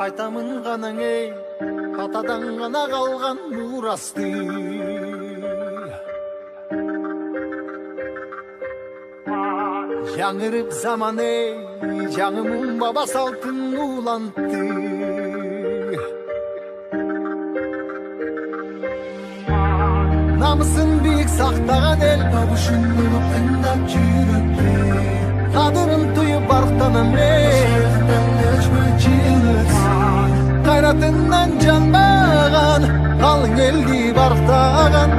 Айтамын ғанаң ей, атадан ғана қалған мурасты. Жаңырып заман ей, жаңымын баба салтын уланты. Намысын биік сақтаған ел, табышын ұлып тыңдап жүріпті. Қадырын тұйып барықтанам ей, қайратынан жанбаған, қалың елді барықтаған.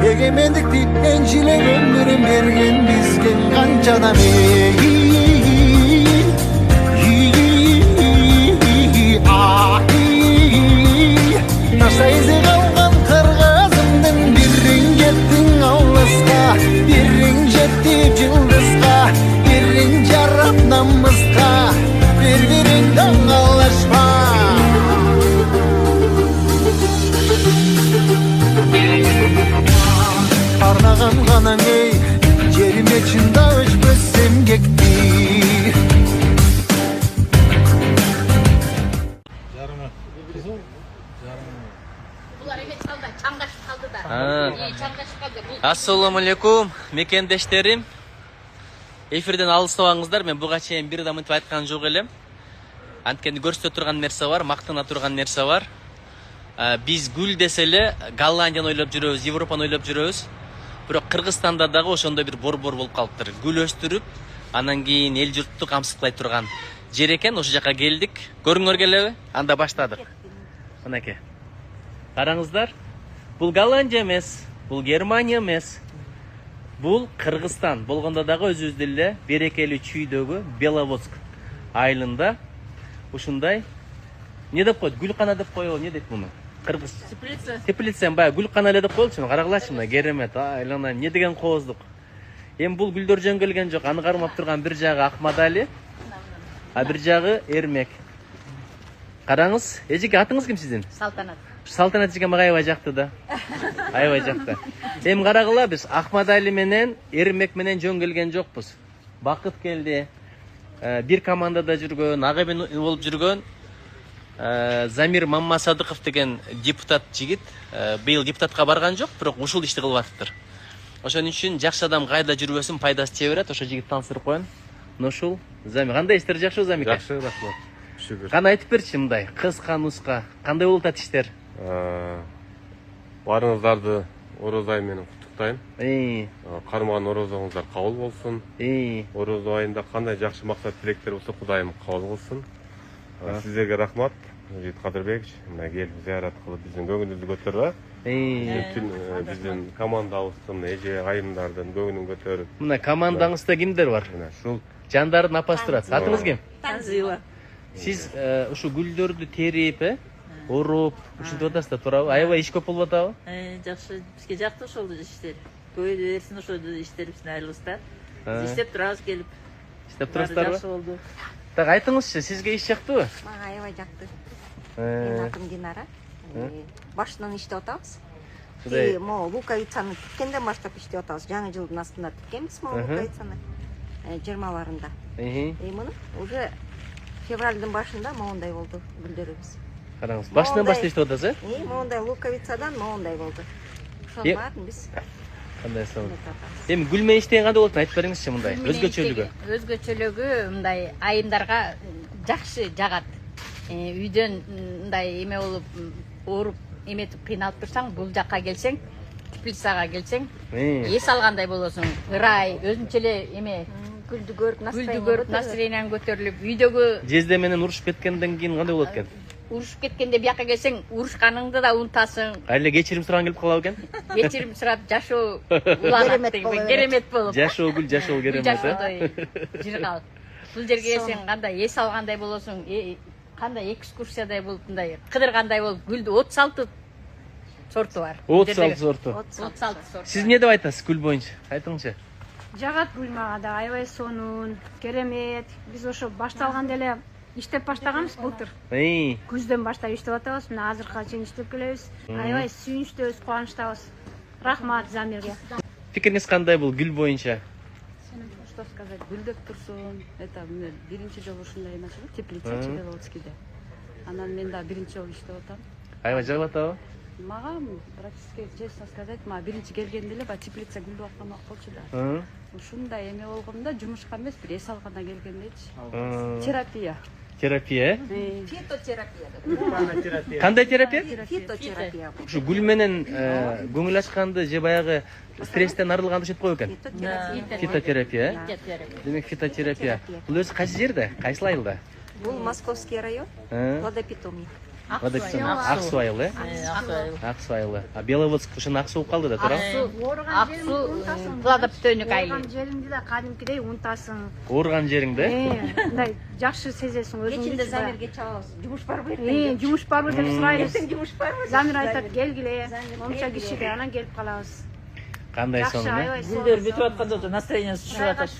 Егемендікті еншілен өмірін берген бізген қаншадам ей. Нашта езі қалған қырғызымдың бірін жеттің аулысқа, бірін жеттіп жылдысқа, бірін жарап намысқа, бір-біріңді аңғалашпа. Арнаған ғанаң ей, жеріме чында өшпөссем кекті. Жарыңа қызыл, жарыңа. Бұлар емес қалды, чаңғашып қалды да. Чаңғашып қалды. Ассаламу алейкум, мекендештерим. Эфирден алыстабаңыздар, мен буга чейин бир да мынтип айткан жок элем. Анткени көрсөтө турган нерсе бар, мактана турган нерсе бар. Биз гүл десе эле Голландияны ойлоп жүрөбүз, Европаны ойлоп жүрөбүз. Бирок Кыргызстанда дагы ошондой бир борбор болуп калыптыр. Гүл өстүрүп, анан кийин эл журтту камсыклай турган жер экен. Ошол жака келдик. Көрүңөр келеби? Анда баштадык. Мынакей. Караңыздар. Бул Голландия эмес, бул Германия эмес. Бул Кыргызстан. Болгондо дагы өзүбүз эле берекелүү чүйдөгү Беловодск айылында ушундай не деп коет? Гүлкана деп коелу, не дейт муну? Кыргыз. Теплица. Баягы гүлкана эле деп коелучу. Карагылачы мына керемет. Айлана не деген кооздук. Эми бул гүлдөр жөнгөлгөн жок. Аны кармап турган бир жагы Акмадали, а бир жагы Эрмек. Караңыз, эжеке атыңыз ким сиздин? Салтанат. Салтанат эжеке мага аябай жакты да. Аябай жакты. Эми карагыла, биз Акмадали менен Эрмек менен жөнгөлгөн жокпуз. Бакыт келди. Бир командада жүргөн, ага эми болуп жүргөн Замир Маммасадыков деген депутат жигит быйыл депутатка барган жок, бирок ушул ишти кылып атыптыр. Ошон үчүн жакшы адам кайда жүрбөсүн, пайдасы тие берет. Ошо жигит тааныстырып коеюн. Ушул Замир. Кандай иштер жакшыбы Замир? Жакшы, рахмат. Шүгүр. Кана айтып берчи мындай, кыска нуска. Кандай болуп атат иштер? Барыңыздарды Орозо айы менен куттуктайм. Кармаган орозоңуздар кабыл болсун. Орозо айында кандай жакшы максат тилектер болсо Кудайым кабыл кылсын. Сиздерге рахмат. Жигит Кадырбекович, мына келип зыярат кылып биздин көңүлүбүздү көтөрүп, биздин командабыздын, эже айымдардын көңүлүн көтөрүп. Мына командаңызда кимдер бар? Мына ушул Жандардын апасы турат. Атыңыз ким? Танзила. Сиз ушу гүлдөрдү терип, оруп, ушинтип атасыз да, туурабы? Аябай иш көп болуп атабы? Жакшы, бизге жакты ошол иштер. Көбөйдү берсин ошол иштерибиздин айылыбызда. Биз иштеп турабыз келип. Иштеп турасыздарбы? Жакшы болду. Так айтыңызчы, сизге иш жактыбы? Мага аябай жакты. Менин атым Динара. Башынан иштеп атабыз. Могу луковицаны тиккенден баштап иштеп атабыз. Жаңы жылдын астында тиккенбиз могу луковицаны. 20-ларында. Муну уже февралдын башында моундай болду гүлдөрүбүз. Караңыз, башынан баштап иштеп атасыз, Моундай луковицадан моундай болду. Ошонун баарын биз кандай сон. Эми гүл менен иштеген кандай болот? Айтып бериңизчи мындай. Өзгөчөлүгү. Өзгөчөлүгү мындай айымдарга жакшы жагат. Үйдөн мындай эме болуп ооруп эметип кыйналып турсаң, бул жакка келсең, теплицага келсең, эс алгандай болосуң. Ырай, өзүнчө эле эме гүлдү көрүп настроениең көтөрүлүп, үйдөгү Жезде менен урушуп кеткенден кийин кандай болот экен? урушуп кеткенде бияка келсең, урушканыңды да унутасың. Эле кечирим сураган келип калабы экен? Кечирим сурап жашоо уланат деген керемет болуп. Жашоо гүл, жашоо керемет. Жашоодой жыргал. Бул жерге келсең, кандай эс алгандай болосуң, кандай экскурсиядай болуп, мындай кыдыргандай болуп, гүлдү 36 сорту бар. 36 сорту. 36 сорт. Сиз эмне деп айтасыз гүл боюнча? Айтыңызчы. Жагат гүл мага да аябай сонун, керемет. Биз ошо башталганда эле иштеп баштаганбыз былтыр. Күздөн баштап иштеп атабыз. Мына азыркыга чейин иштеп келебиз. Аябай сүйүнүчтөбүз, кубанычтабыз. Рахмат Замирге. Пикириңиз кандай бул гүл боюнча? Что сказать, гүлдөп турсун. Это биринчи жолу ушундай эмес, теплица Беловодскийде. Анан мен да биринчи жолу иштеп атам. Аябай жагып атабы? Мага практически, честно сказать, мага биринчи келгенде эле баягы теплица гүлдүп аткан убакыт болчу да. Ушундай эме болгондо жумушка эмес, бир эс алганда келгендечи. Терапия. Терапия, Фитотерапия. Кандай терапия? Фитотерапия. Ушу гүл менен көңүл ачканды же баягы стресстен арылганды өчөт коет экен. Фитотерапия. Демек фитотерапия. Бул өзү кайсы жерде? Кайсы айылда? Бул Московский район, водопитомник. Аксу айылы, Аксу айылы. А Беловодск ушуну Аксу болуп калды да, туура? Аксу плодоптойнук айыл. Оорган жериңди да кадимкидей унутасың. Ооруган жериңде? Мындай жакшы сезесиң өзүңдү. Кечинде замирге чабабыз. Жумуш барбы эртең? Жумуш барбы деп сурайбыз. Эртең жумуш барбы? Замир айтат келгиле. Момча кишиде анан келип калабыз. Кандай сонун, э? Гүлдөр бүтүп атканда настроениеси түшүп атат.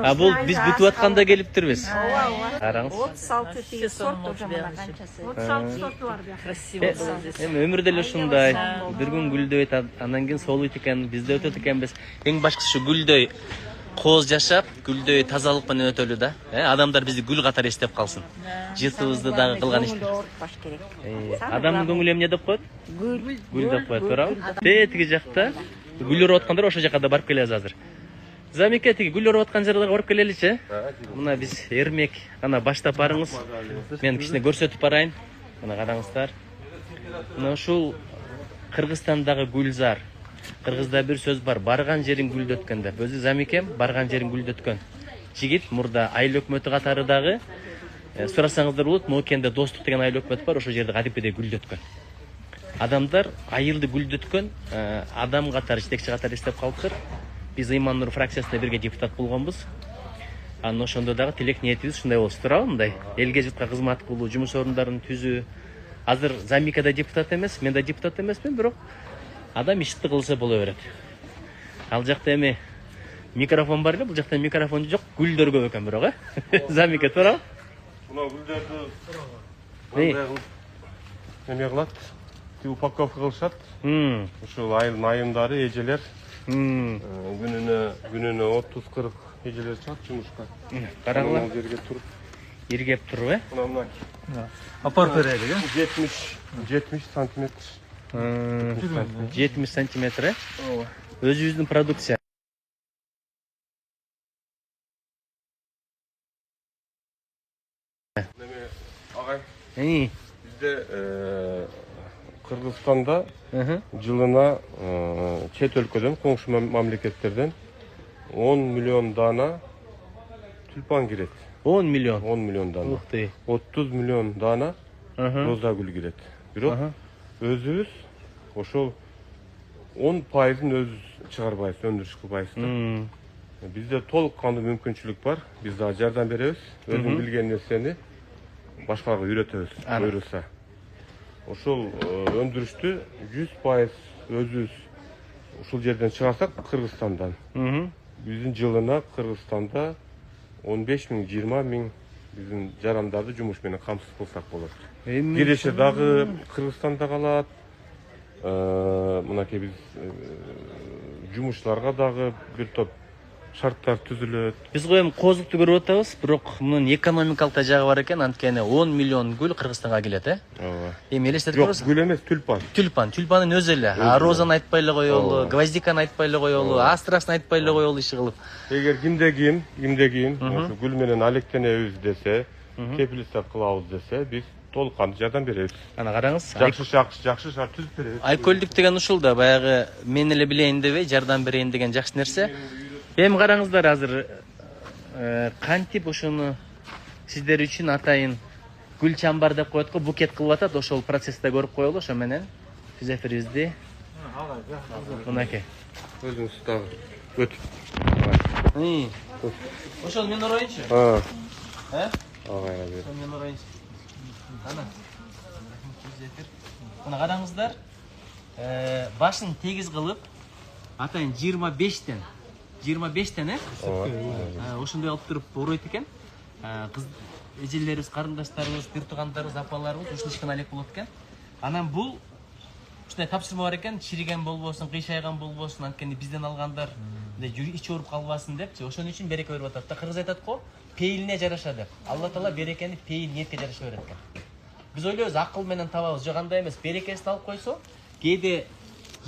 А бул биз бүтүп атканда келиптирбиз. Караңыз. 36 тыйын сорт уже мына канчасы. 36 сорту бар бияк. Красиво болду. Эми өмүрдө эле ушундай. Бир күн гүлдөйт, андан кийин солуйт экен, бизде өтөт экенбиз. Эң башкысы ушу гүлдөй кооз жашап, гүлдөй тазалык менен өтөлү да. Адамдар бизди гүл катары эстеп калсын. Жытыбызды дагы кылган иш. Оорутпаш керек. Адамдын көңүлү эмне деп коет? Гүл деп коет, туурабы? Тиги жакта гүл өрүп аткандар ошол жака да барып келебиз азыр. Замике, тиги гүл өрүп аткан жерлерге барып келеличи. Мына биз эрмек гана баштап барыңыз. Мен кичине көрсөтүп барайын. Мына караңыздар. Мына ушул Кыргызстандагы гүлзар. Кыргызда бир сөз бар, барган жериң гүлдөткөн деп. Өзү Замикем барган жериң гүлдөткөн. Жигит мурда айыл өкмөтү катары дагы сурасаңыздар болот, Моокенде Достук деген айыл өкмөт бар, ошол жерде кадимкидей гүлдөткөн. Адамдар айылды гүлдөткөн адам катары, жетекчи катары эстеп калыптыр. Биз Ыйман Нур фракциясында бирге депутат болгонбуз. Анан ошондо дагы тилек ниетибиз ушундай болсун, туурабы? Мындай элге журтка кызмат кылуу, жумуш орундарын түзүү. Азыр Замика да депутат эмес, мен да депутат эмесмин, бирок адам ишти кылса боло берет. Ал жакта эми микрофон бар эле, бул жакта микрофон жок, гүлдөр көп экен бирок, Замика, туурабы? Мына гүлдөрдү эме кылат, упаковка кылышат. Ушул айылдын айымдары, эжелер күнүнө 30-40 эжелер чыгат жумушка. Караңыздар. Жерге туруп, Иргеп туруп, мына Апарып берелик, 70 сантиметр. 70 сантиметр, өзүбүздүн продукция. Агай, Bizde bizde Kırgızistan'da жылына çet өлкөдөн, коңшу мамлекеттерден 10 миллион дана тюльпан кирет. 10 миллион. 10 миллион дана. Ух ты. 30 миллион дана роза гүл кирет. Бирок өзүбүз ошол 10%-ын өзүбүз чыгарбайбыз, өндүрүш кылбайбыз да. Бизде толук кандуу мүмкүнчүлүк бар. Биз да жардам беребиз. Өзүң билген нерсени башкаларга үйрөтөбүз, буйруса. Ошол өндүрүштү 100% өзүбүз ушул жерден чыгарсак, Кыргызстандан. Биздин жылына Кыргызстанда 15 миң, 20 миң биздин жарандарды жумуш менен камсыз кылсак болот. Киреше дагы Кыргызстанда калат. Мынакей биз жумушчуларга дагы бир топ шарттар түзүлөт. Биз коем коозукту көрүп атабыз, бирок мунун экономикалык да жагы бар экен. Анткени 10 миллион гүл Кыргызстанга келет, Ооба. Эми элестетип көрөсүз. Жок, гүл эмес, тюльпан. Тюльпанын өзү эле. Розаны айтпай эле коелу, гвоздиканы айтпай эле коелу, астрасын айтпай эле коелу иши кылып. Эгер кимде ким ушу гүл менен алектенебиз десе, теплица кылабыз десе, биз толук кандуу жардам беребиз. Ана караңыз, Жакшы шарт түзүп беребиз. Айкөлдүк деген ушул да, баягы мен эле билейин дебей, жардам берейин деген жакшы нерсе. Эми караңыздар, азыр кантип ушуну сиздер үчүн атайын гүл чамбар деп коет го, букет кылып атат, ошол процессте көрүп коелу, ошо менен биз эфирибизди мынакей Өзүңүз дагы өтүп. Ошол мен ороюнчу. Агайга бер. Мен ороюнчу. Ана. Мына караңыздар. Башын тегиз кылып, атайын 25тен, ошондой алып туруп оройт экен. Кыз эжелерибиз, карындаштарыбыз, бир туугандарыбыз, апаларыбыз ушул алек болот экен. Анан бул ушундай тапшырма бар экен, чириген болбосун, кыйшайган болбосун, анткени бизден алгандар ичи ооруп калбасын депчи. Ошон үчүн береке берип атат да. Кыргыз айтат го, пейилине жараша деп. Алла Таала берекени пейил ниетке жараша берет экен. Биз ойлойбуз акыл менен табабыз, жок андай эмес. Берекесин алып койсо, кээде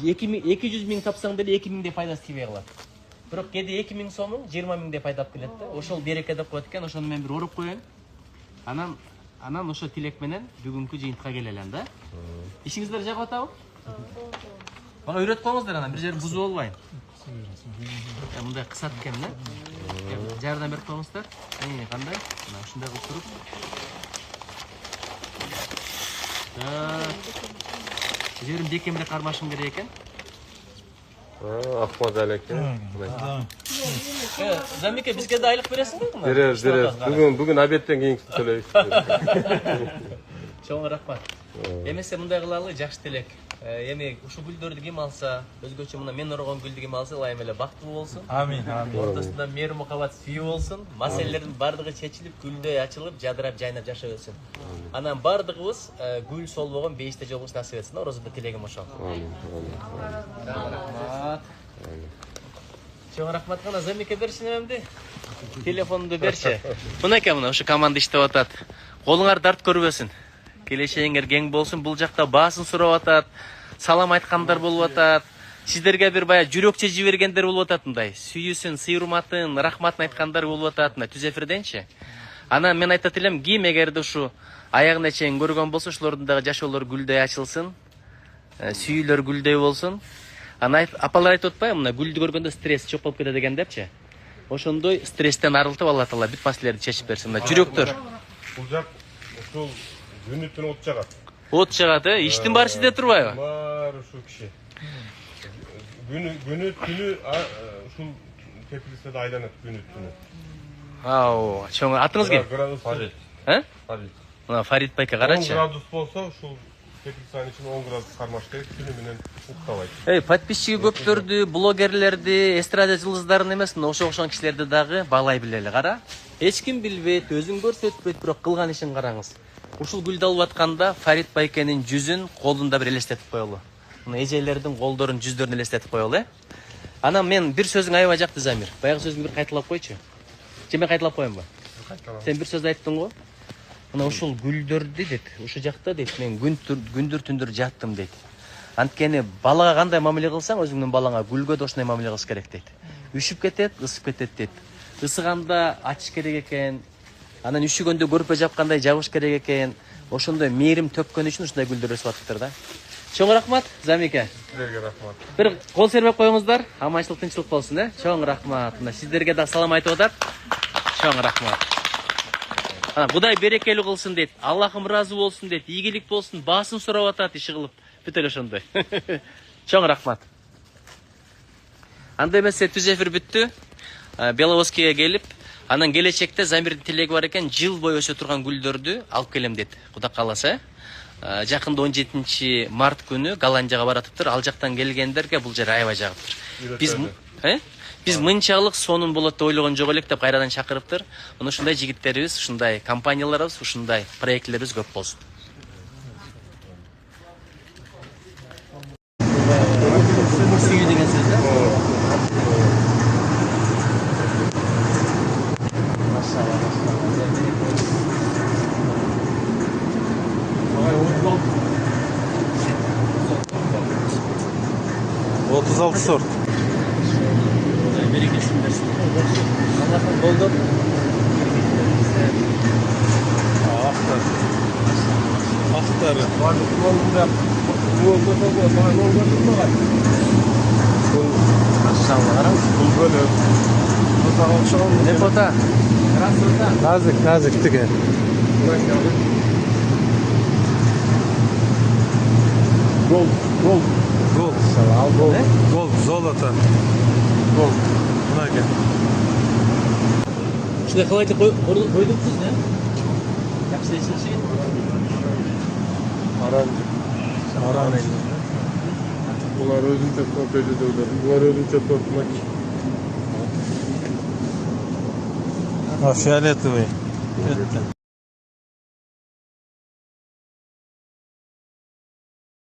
200 миң тапсаң деле 2 миңдей пайдасы тийбей калат. Бирок кээде 2 миң сомун 20 миңдей пайда алып келет да. Ошол береке деп коет экен, ошону мен бир уруп коеюн. Анан ошо тилек менен бүгүнкү жыйынтыкка келелем да. Ишиңиздер жагып атабы? Мага үйрөтүп коюңуздар, анан бир жери бузуу болбайын. Мындай кысат экен да. Жардам берип коюңуздар. Кандай? Мына ушундай кылып туруп. Жерим бекемирээк кармашым керек экен. Акмаза элеке. Замике, бизге да айлык бересиңби? Беребиз. Бүгүн обедтен кийин төлөйбүз. Чоң рахмат. Эмесе мындай кылалы, жакшы телек. Эми ушу гүлдөрдү ким алса, өзгөчө мына мен орогон гүлдү ким алса, ылайым эле бактылуу болсун. Амин. Ортосунда мейир мухаббат сүйүү болсун. Маселелердин бардыгы чечилип, гүлдөй ачылып, жадырап, жайнап жашап өтсүн. Анан бардыгыбыз гүл солбогон бейиште жолугуш насип этсин. Орозодо тилегим ошол. Рахмат. Чоң рахмат. Кана Замике берчи немемди? Телефонду берчи. Мынакей мына ушу команда иштеп атат. Колуңар дарт көрбөсүн. Келешегиңер кең болсун. Бул жакта баасын сурап атат, салам айткандар болуп атат. Сиздерге бир бая жүрөкчө жибергендер болуп атат мындай. Сүйүүсүн, сыйырматын, рахматын айткандар болуп атат мына түз эфирденчи. Анан мен айтат элем, ким эгерде ушу аягына чейин көргөн болсо, ушулордун дагы жашоолор гүлдөй ачылсын, сүйүүлөр гүлдөй болсун. Анан апалар айтып атпайбы, мына гүлдү көргөндө стресс жок болуп кетет деген депчи. Ошондой стресстен арылтып Алла Таала бүт маселелерди чечип берсин. Мына жүрөктөр. Бул жак ушул күнү-түнү от жагат. От жагат, иштин баары сизде турбайбы? Баары ушул киши. Күнү-түнү ушул теплицада айланат күнү-түнү. Ау, чоң атыңыз ким? Фарид. Фарид. Мына Фарид байке карачы. 10 градус болсо, ушул теплицанын ичине 10 градус кармаш керек, түнү менен уктабайт. Подписчиги көптөрдү, блогерлерди, эстрада жылдыздарын эмес, ошо кишилерди дагы баалай билели. Кара. Эч ким билбейт, өзүн көрсөтпөйт, бирок кылган ишин караңыз. Ушул гүлдү алып атканда Фарид байкенин жүзүн колунда бир элестетип коелу. Мына эжелердин колдорун, жүздөрүн элестетип коелу, Анан мен бир сөзүң аябай жакты, Замир. Баягы сөзүңдү бир кайталап койчу. Мен кайталап коеюнбу? Сен бир сөз айттың го. Мына ушул гүлдөрдү дейт, ушу жакта дейт, мен күндүр түндүр жаттым дейт. Анткени балага кандай мамиле кылсаң, өзүңдүн балаңа гүлгө да ошондой мамиле кылыш керек дейт. Үшүп кетет, ысып кетет дейт. Ысыганда ачыш керек экен. Анан үшүгөндө көрпө жапкандай жабыш керек экен. Ошондой мээрим төккөн үчүн ушундай гүлдөр өсүп атыптыр да. Чоң рахмат, Замике. Сиздерге рахмат. Бир кол сермеп коюңуздар. Аманчылык, тынчылык болсун, Чоң рахмат. Мына сиздерге да салам айтып атат. Чоң рахмат. Кудай берекелүү кылсын дейт. Аллахым ыраазы болсун дейт. Ийгилик болсун, баасын сурап атат иши кылып. Бүт эле ошондой. Чоң рахмат. Анда эмесе түз эфир бүттү. Беловодскийге келип, анан келечекте Замирдин тилеги бар экен, жыл бою өсө турган гүлдөрдү алып келем дейт. Кудай кааласа. Жакында 17 март күнү Голландияга баратыптыр. Ал жактан келгендерге бул жер аябай жагыптыр. Биз мынчалык сонун болот деп ойлогон жок элек деп кайрадан чакырыптыр. Мына ушундай жигиттерибиз, ушундай компанияларыбыз, ушундай проектлерибиз көп болсун. Сүйүү деген сөз да? Машалла. 36 сорт. Берекесин берсин. Аллахым колдоп. Ақтары. Машалла, караңыз. Бұл бөлек. Лепота. Назик тіге. Голд. Голд, золото. Голд. Мынаке. Шундай кылайты койдуңсуз, не? Жакшы эсинчи. Аран. Булар өзүнчө сорт өйдөдөлөр. Булар өзүнчө сорт мaki. Фиолетовый.